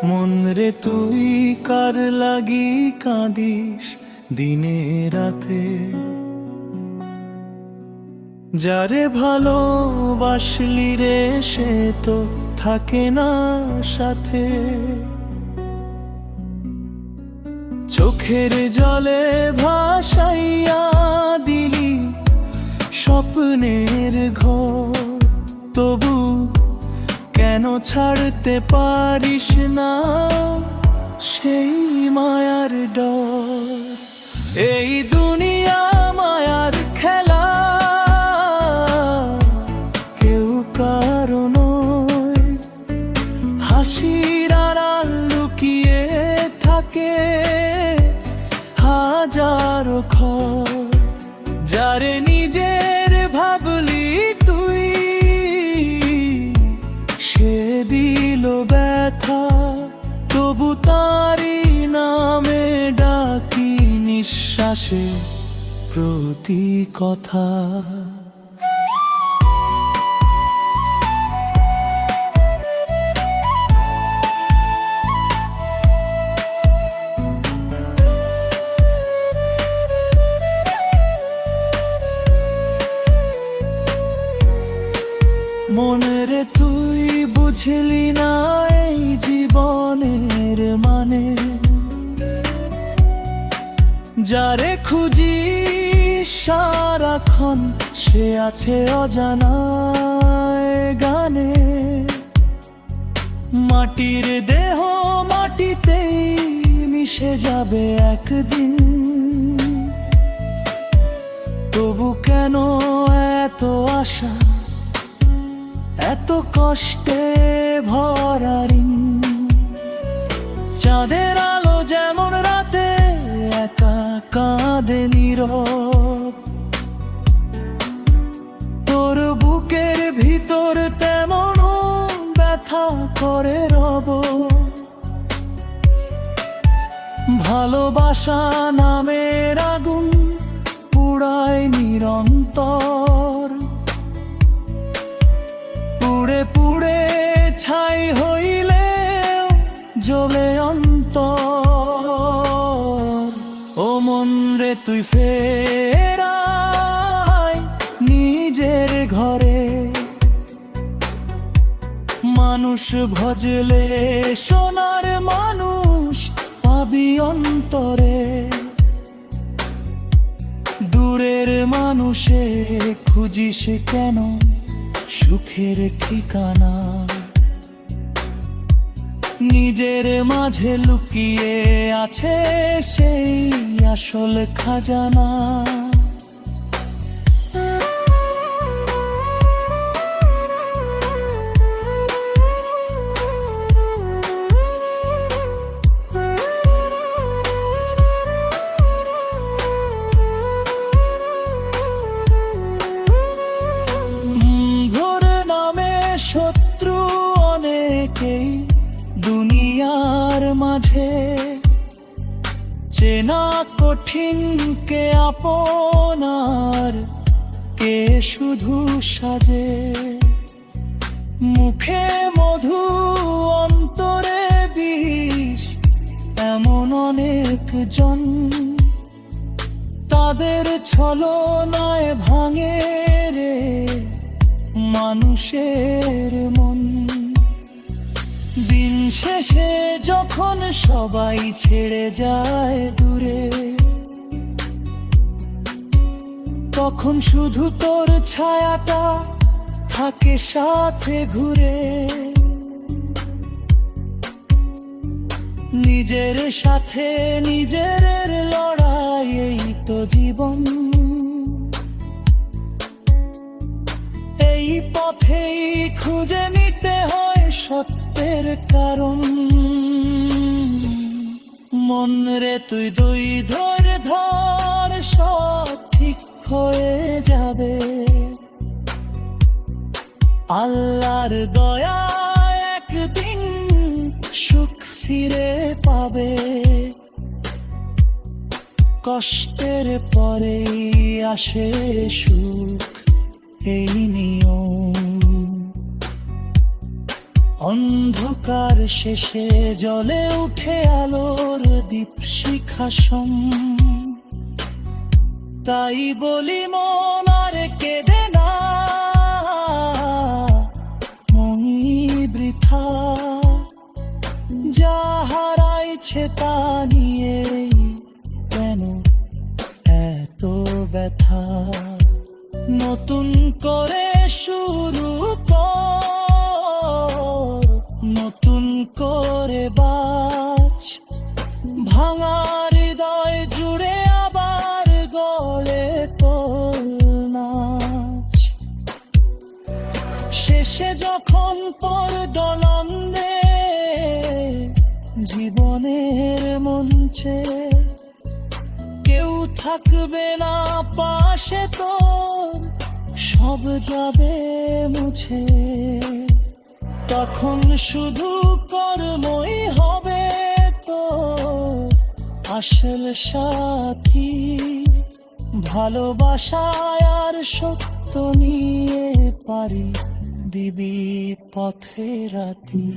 মন রে তুই কার লাগি কাঁদিস দিনে রাতে, যারে ভালোবাসলি রে সে তো থাকে না সাথে। চোখের জলে ভাসাইয়া দিলি স্বপ্নের ঘর, তবু কেন ছাড়তে পারিস না সেই মায়ার ডর। এই দুনিয়া মায়ার খেলা, কেউ কারো নয়। হাসির আড়াল লুকিয়ে থাকে হাজারো ক্ষত, যারে নিজের ভাবলি তুই সে দিল ব্যথা। তবু তারি নামে ডাকি নিঃশ্বাসে প্রতি কথা। মনে রে তুই বুঝলি না এই জীবনের মানে, যারে খুঁজি সারাক্ষণ সে আছে অজানায় গানে। মাটির দেহ মাটিতেই মিশে যাবে একদিন, তবু কেন এত আশা, এত কষ্টে ভরা ঋণ। চাঁদের আলো যেমন রাতে একা কাঁদে নীরব, তোর বুকের ভিতর তেমন ব্যথা করে রব। ভালোবাসা নামের আগুন পুড়ায় নিরন্তর, পুড়ে পুড়ে ছাই হইলে জ্বলে অন্তর। ও মন রে তুই ফের আয় নিজের ঘরে, মানুষ ভজলে সোনার মানুষ পাবি অন্তরে। দূরের মানুষে খুঁজিস কেন সুখের ঠিকানা, নিজের মাঝে লুকিয়ে আছে সেই আসল খাজানা। শত্রু অনেকেই দুনিয়ার মাঝে, চেনা কঠিন কে আপনার কে শুধু সাজে। মুখে মধু অন্তরে বিষ এমন অনেক জন, তাদের ছলনায় ভাঙে রে মানুষের মন। দিন শেষে যখন সবাই ছেড়ে যায় দূরে, তখন শুধু তোর ছায়াটা থাকে সাথে ঘুরে। নিজের সাথে নিজের লড়াই এই তো জীবন, এই পথেই খুঁজে নিতে হয় সত্যের কারণ। মন রে তুই দুই ধরে ধর সব ঠিক হয়ে যাবে, আল্লাহর দয়া একদিন সুখ ফিরে পাবে। কষ্টের পরেই আসে সুখ এই নিয়ম, অন্ধকার শেষে জ্বলে উঠে আলোর দীপশিখাসম। তাই বলি মন আর কেঁদে না, মনই বৃথা। যা হারাইছে তা নিয়ে কেন এত ব্যথা? নতুন করে শুরু কর, নতুন করে বাঁচ। ভাঙা হৃদয় জুড়ে আবার গড়ে তোল নাচ। শেষে যখন পরদলন্দে জীবনের মঞ্চে কেউ থাকবে না পাশে, তোর সব যাবে মুছে। তখন শুধু কর্মই হবে তো আসল সাথী। ভালোবাসায় আর সত্য নিয়ে পারি দিবি পথে রাতি।